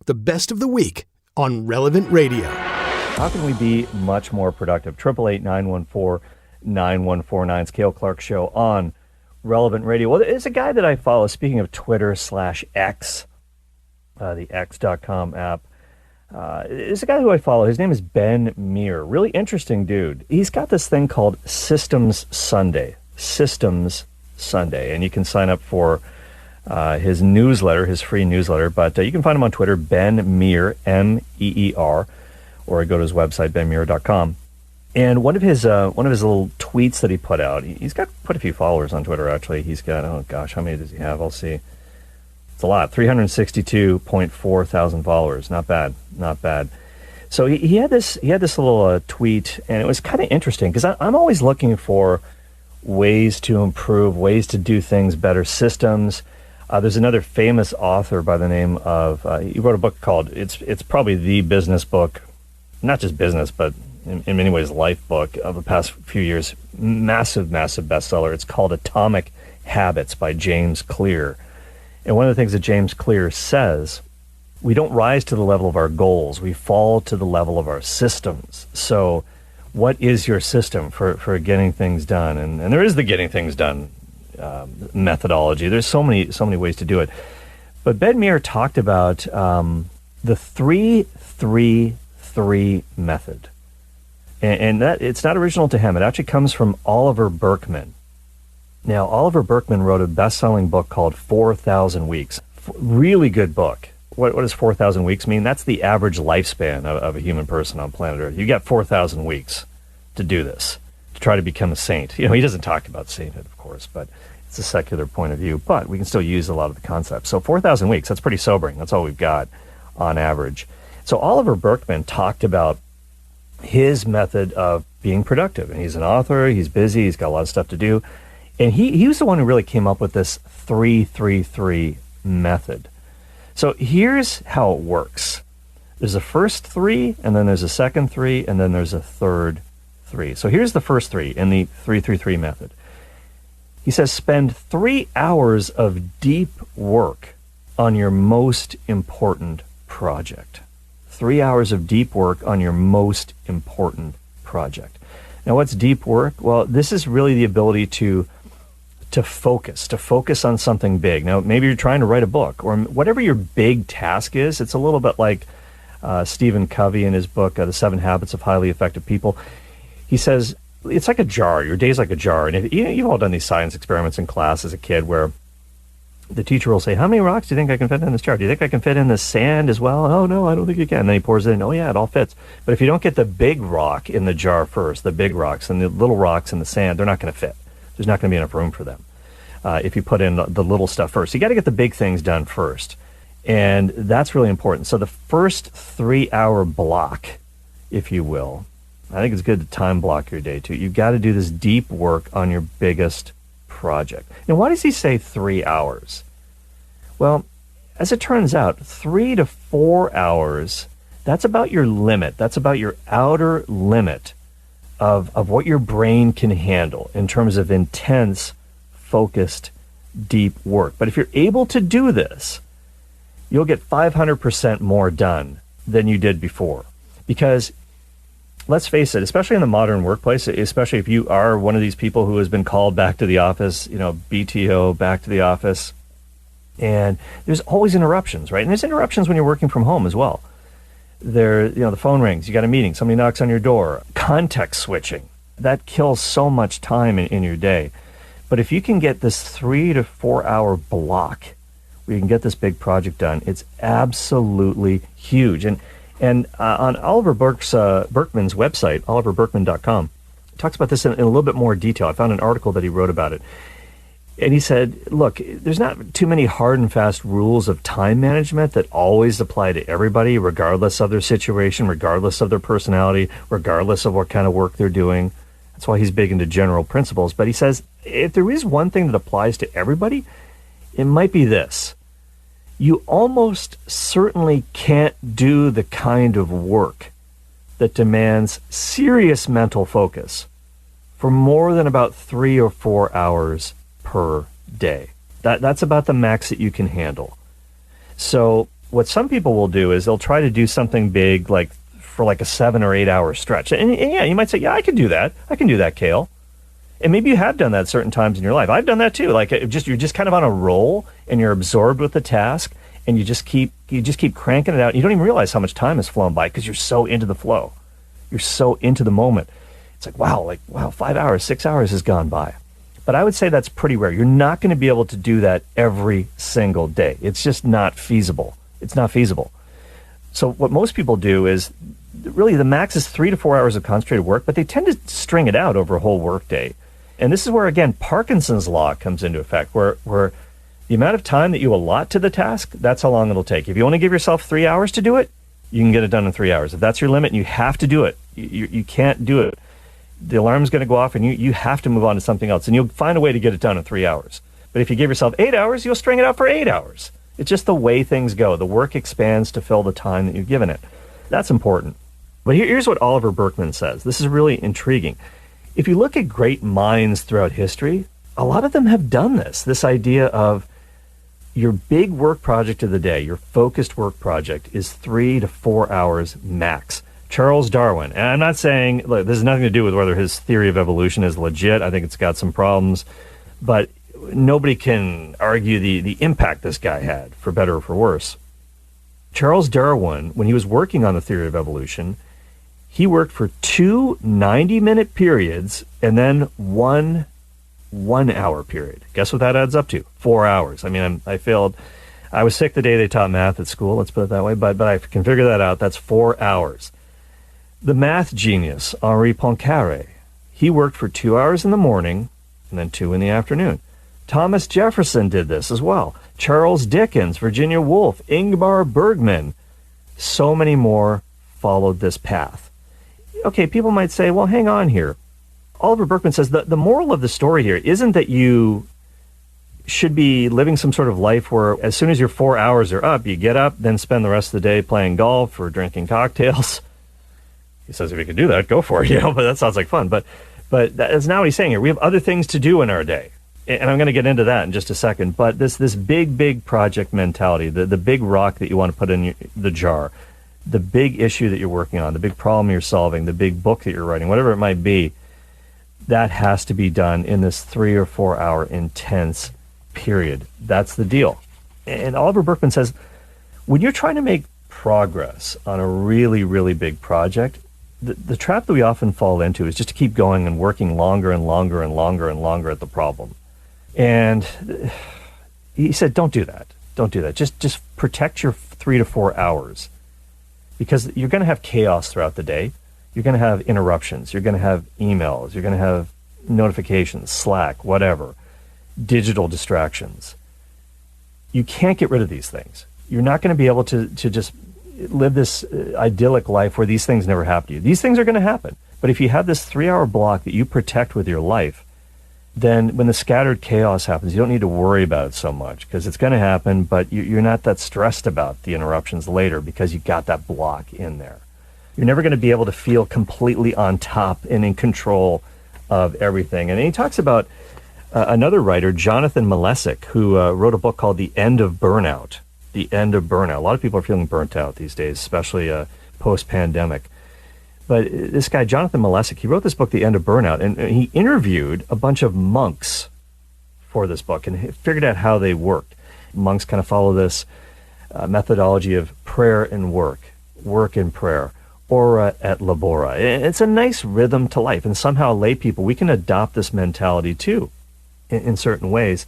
the best of the week on Relevant Radio. How can we be much more productive? 888-914-9149. It's Cale Clarke Show on Relevant Radio. Well, there's a guy that I follow, speaking of Twitter/X, the X.com app. There's a guy who I follow. His name is Ben Meir. Really interesting dude. He's got this thing called Systems Sunday. Systems Sunday. And you can sign up for his newsletter, his free newsletter. But you can find him on Twitter, Ben Meir, M-E-E-R. Or go to his website, benmeir.com. And one of his little tweets that he put out, he's got quite a few followers on Twitter, actually. He's got, oh gosh, how many does he have? I'll see. It's a lot, 362.4 thousand followers. Not bad, not bad. So he had this little tweet, and it was kind of interesting, because I'm always looking for ways to improve, ways to do things better, systems. There's another famous author by the name of, he wrote a book called, it's probably the business book, not just business, but in many ways life book of the past few years. Massive bestseller. It's called Atomic Habits by James Clear. And one of the things that James Clear says, we don't rise to the level of our goals. We fall to the level of our systems. So what is your system for getting things done? And there is the getting things done methodology. There's so many ways to do it. But Ben Meir talked about the 3-3-3 method. And that it's not original to him. It actually comes from Oliver Burkeman. Now, Oliver Burkeman wrote a best-selling book called 4,000 Weeks. Really good book. What does 4,000 weeks mean? That's the average lifespan of a human person on planet Earth. You got 4,000 weeks to do this, to try to become a saint. You know, he doesn't talk about sainthood, of course, but it's a secular point of view. But we can still use a lot of the concepts. So 4,000 weeks, that's pretty sobering. That's all we've got on average. So Oliver Burkeman talked about his method of being productive. And he's an author, he's busy, he's got a lot of stuff to do. And he was the one who really came up with this 3-3-3 method. So here's how it works. There's a first 3, and then there's a second 3, and then there's a third 3. So here's the first 3 in the 3-3-3 method. He says, spend 3 hours of deep work on your most important project. 3 hours of deep work on your most important project. Now, what's deep work? Well, this is really the ability to focus on something big. Now, maybe you're trying to write a book, or whatever your big task is. It's a little bit like Stephen Covey in his book, The 7 Habits of Highly Effective People. He says, it's like a jar. Your day's like a jar. And if, you've all done these science experiments in class as a kid where the teacher will say, how many rocks do you think I can fit in this jar? Do you think I can fit in the sand as well? Oh, no, I don't think you can. And then he pours it in. Oh, yeah, it all fits. But if you don't get the big rock in the jar first, the big rocks, and the little rocks in the sand, they're not going to fit. There's not going to be enough room for them if you put in the little stuff first. You got to get the big things done first. And that's really important. So the first 3-hour block, if you will, I think it's good to time block your day too. You've got to do this deep work on your biggest project. Now, why does he say 3 hours? Well, as it turns out, 3 to 4 hours, that's about your limit. That's about your outer limit of what your brain can handle in terms of intense, focused, deep work. But if you're able to do this, you'll get 500% more done than you did before. Because let's face it, especially in the modern workplace, especially if you are one of these people who has been called back to the office, BTO, back to the office, and there's always interruptions, right? And there's interruptions when you're working from home as well. The phone rings, you got a meeting, somebody knocks on your door, context switching. That kills so much time in your day. But if you can get this 3 to 4 hour block where you can get this big project done, it's absolutely huge. And on Oliver Burkeman's website, oliverburkeman.com, he talks about this in a little bit more detail. I found an article that he wrote about it. And he said, look, there's not too many hard and fast rules of time management that always apply to everybody, regardless of their situation, regardless of their personality, regardless of what kind of work they're doing. That's why he's big into general principles. But he says, if there is one thing that applies to everybody, it might be this. You almost certainly can't do the kind of work that demands serious mental focus for more than about 3 or 4 hours per day. That's about the max that you can handle. So what some people will do is they'll try to do something big, like for like a 7 or 8 hour stretch. And yeah, you might say, yeah, I can do that. I can do that, Cale. And maybe you have done that certain times in your life. I've done that too. Like you're just kind of on a roll and you're absorbed with the task and you just keep cranking it out. You don't even realize how much time has flown by because you're so into the flow. You're so into the moment. It's like, wow, 5 hours, 6 hours has gone by. But I would say that's pretty rare. You're not going to be able to do that every single day. It's just not feasible. It's not feasible. So what most people do is really the max is 3 to 4 hours of concentrated work, but they tend to string it out over a whole work day. And this is where, again, Parkinson's law comes into effect, where the amount of time that you allot to the task, that's how long it'll take. If you only give yourself 3 hours to do it, you can get it done in 3 hours. If that's your limit, you have to do it. You can't do it. The alarm's going to go off and you have to move on to something else. And you'll find a way to get it done in 3 hours. But if you give yourself 8 hours, you'll string it out for 8 hours. It's just the way things go. The work expands to fill the time that you've given it. That's important. But here's what Oliver Burkeman says. This is really intriguing. If you look at great minds throughout history, a lot of them have done this idea of your big work project of the day, your focused work project is 3 to 4 hours max. Charles Darwin, and I'm not saying, look, this has nothing to do with whether his theory of evolution is legit. I think it's got some problems, but nobody can argue the impact this guy had, for better or for worse. Charles Darwin, when he was working on the theory of evolution, he worked for 2 90-minute periods and then one 1 hour period. Guess what that adds up to? 4 hours. I mean, I failed. I was sick the day they taught math at school, let's put it that way, but I can figure that out. That's 4 hours. The math genius, Henri Poincaré, he worked for 2 hours in the morning and then 2 in the afternoon. Thomas Jefferson did this as well. Charles Dickens, Virginia Woolf, Ingmar Bergman, so many more followed this path. Okay, people might say, well, hang on here. Oliver Burkeman says the moral of the story here isn't that you should be living some sort of life where as soon as your 4 hours are up, you get up, then spend the rest of the day playing golf or drinking cocktails. He says if you can do that, go for it, but that sounds like fun. But that's not what he's saying here. We have other things to do in our day. And I'm going to get into that in just a second. But this big project mentality, the big rock that you want to put in the jar, the big issue that you're working on, the big problem you're solving, the big book that you're writing, whatever it might be, that has to be done in this 3 or 4 hour intense period. That's the deal. And Oliver Burkeman says, when you're trying to make progress on a really, really big project, the trap that we often fall into is just to keep going and working longer and longer and longer and longer at the problem. And he said, don't do that. Don't do that. Just protect your 3 to 4 hours, because you're going to have chaos throughout the day. You're going to have interruptions. You're going to have emails. You're going to have notifications, Slack, whatever, digital distractions. You can't get rid of these things. You're not going to be able to just live this idyllic life where these things never happen to you. These things are going to happen. But if you have this 3 hour block that you protect with your life, then when the scattered chaos happens, you don't need to worry about it so much, because it's going to happen, but you're not that stressed about the interruptions later because you got that block in there. You're never going to be able to feel completely on top and in control of everything. And he talks about another writer, Jonathan Malesic, who wrote a book called The End of Burnout. The End of Burnout. A lot of people are feeling burnt out these days, especially post-pandemic. But this guy, Jonathan Malesic, he wrote this book, The End of Burnout, and he interviewed a bunch of monks for this book and figured out how they worked. Monks kind of follow this methodology of prayer and work and prayer, ora et labora. It's a nice rhythm to life, and somehow lay people, we can adopt this mentality too in certain ways.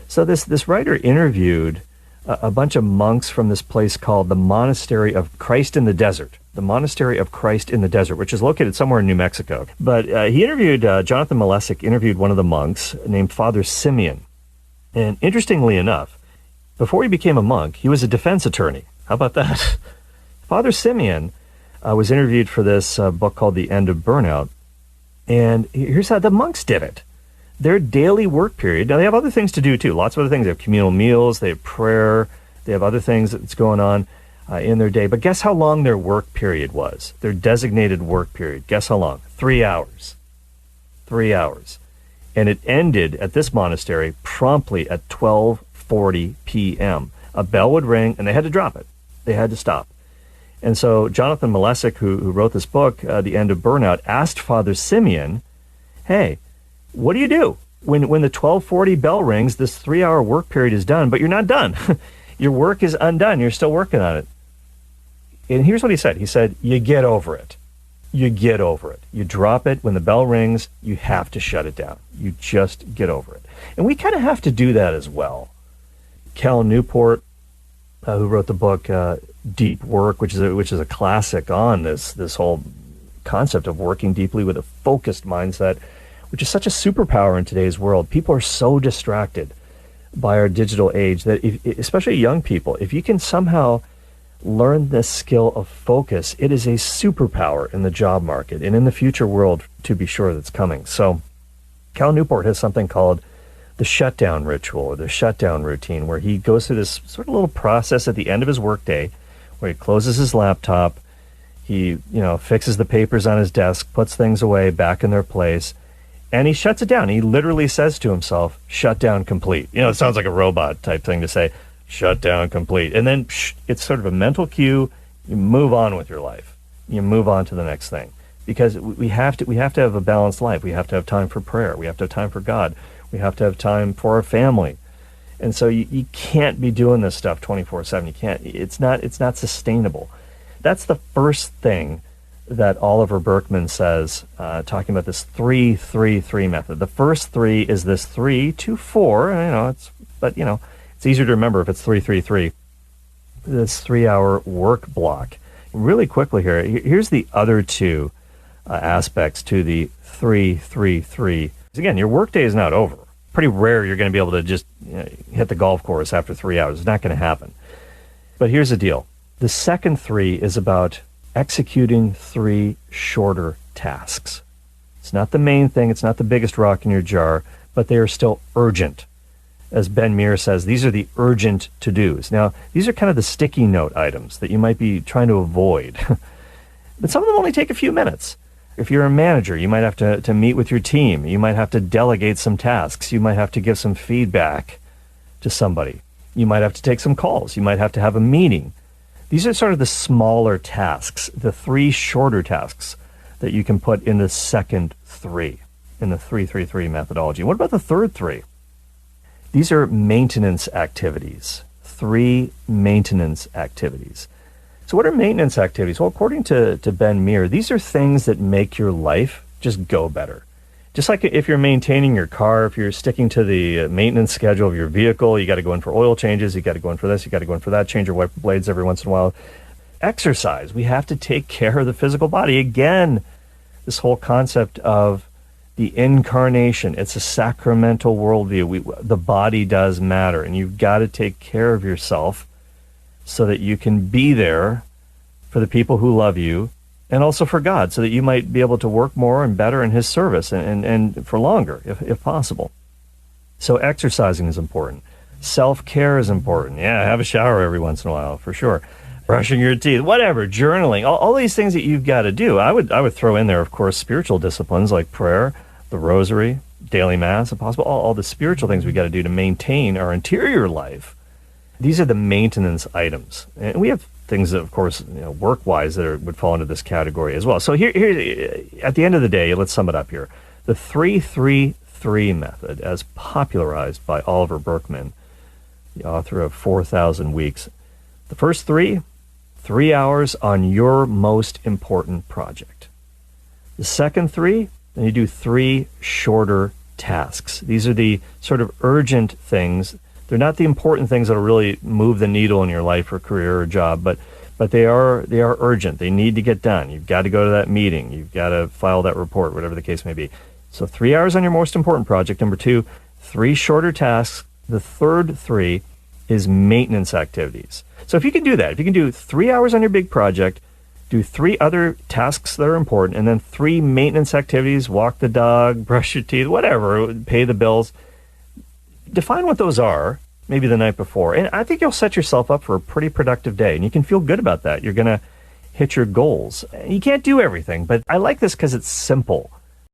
So this writer interviewed a bunch of monks from this place called the Monastery of Christ in the Desert. The Monastery of Christ in the Desert, which is located somewhere in New Mexico. But he interviewed, Jonathan Malesic interviewed one of the monks named Father Simeon. And interestingly enough, before he became a monk, he was a defense attorney. How about that? Father Simeon was interviewed for this book called The End of Burnout. And here's how the monks did it. Their daily work period, now they have other things to do too, lots of other things. They have communal meals, they have prayer, they have other things that's going on in their day. But guess how long their work period was? Their designated work period. Guess how long? 3 hours. 3 hours. And it ended at this monastery promptly at 12:40 p.m. A bell would ring, and they had to drop it. They had to stop. And so Jonathan Malesic, who wrote this book, The End of Burnout, asked Father Simeon, hey, what do you do when the 12:40 bell rings, this 3-hour work period is done, but you're not done. Your work is undone. You're still working on it. And here's what he said. He said, you get over it. You get over it. You drop it. When the bell rings, you have to shut it down. You just get over it. And we kind of have to do that as well. Cal Newport, who wrote the book Deep Work, which is a classic on this whole concept of working deeply with a focused mindset, which is such a superpower in today's world. People are so distracted by our digital age that, especially young people, if you can somehow learn this skill of focus, it is a superpower in the job market and in the future world, to be sure, that's coming. So Cal Newport has something called the shutdown ritual or the shutdown routine, where he goes through this sort of little process at the end of his workday where he closes his laptop, he fixes the papers on his desk, puts things away back in their place, and he shuts it down. He literally says to himself, shutdown complete. It sounds like a robot type thing to say, shutdown complete. And then it's sort of a mental cue. You move on with your life. You move on to the next thing. Because we have to have a balanced life. We have to have time for prayer. We have to have time for God. We have to have time for our family. And so you can't be doing this stuff 24/7. You can't. It's not sustainable. That's the first thing that Oliver Burkeman says, talking about this 3-3-3 method. The first 3 is this 3 to 4. It's easier to remember if it's 3-3-3. This 3-hour work block. Really quickly here, here's the other 2 aspects to the 3-3-3. Again, your workday is not over. Pretty rare you're going to be able to just hit the golf course after 3 hours. It's not going to happen. But here's the deal. The second 3 is about executing 3 shorter tasks. It's not the main thing. It's not the biggest rock in your jar, but they are still urgent. As Ben Meir says, these are the urgent to-dos. Now, these are kind of the sticky note items that you might be trying to avoid. But some of them only take a few minutes. If you're a manager, you might have to meet with your team. You might have to delegate some tasks. You might have to give some feedback to somebody. You might have to take some calls. You might have to have a meeting. These are sort of the smaller tasks, the 3 shorter tasks that you can put in the second 3, in the 3-3-3 methodology. What about the third 3? These are maintenance activities, 3 maintenance activities. So what are maintenance activities? Well, according to Ben Meir, these are things that make your life just go better. Just like if you're maintaining your car, if you're sticking to the maintenance schedule of your vehicle, you got to go in for oil changes, you got to go in for this, you got to go in for that, change your wiper blades every once in a while. Exercise, we have to take care of the physical body. Again, this whole concept of the incarnation, it's a sacramental worldview. The body does matter, and you've got to take care of yourself so that you can be there for the people who love you, and also for God, so that you might be able to work more and better in His service and for longer, if possible. So exercising is important. Self-care is important. Yeah, have a shower every once in a while, for sure. Brushing your teeth, whatever, journaling, all these things that you've got to do. I would throw in there, of course, spiritual disciplines like prayer, the rosary, daily mass, if possible, all the spiritual things we got to do to maintain our interior life. These are the maintenance items. And we have things that, of course, work-wise that would fall into this category as well. So here, at the end of the day, let's sum it up here. The 3-3-3 method, as popularized by Oliver Burkeman, the author of 4,000 Weeks. The first 3 hours on your most important project. The second 3, then you do 3 shorter tasks. These are the sort of urgent things. They're not the important things that will really move the needle in your life or career or job, but they are urgent. They need to get done. You've got to go to that meeting. You've got to file that report, whatever the case may be. So 3 hours on your most important project. Number 2, 3 shorter tasks. The third 3 is maintenance activities. So if you can do that, if you can do 3 hours on your big project, do 3 other tasks that are important, and then 3 maintenance activities, walk the dog, brush your teeth, whatever, pay the bills, define what those are, maybe the night before, and I think you'll set yourself up for a pretty productive day, and you can feel good about that. You're going to hit your goals. You can't do everything, but I like this because it's simple.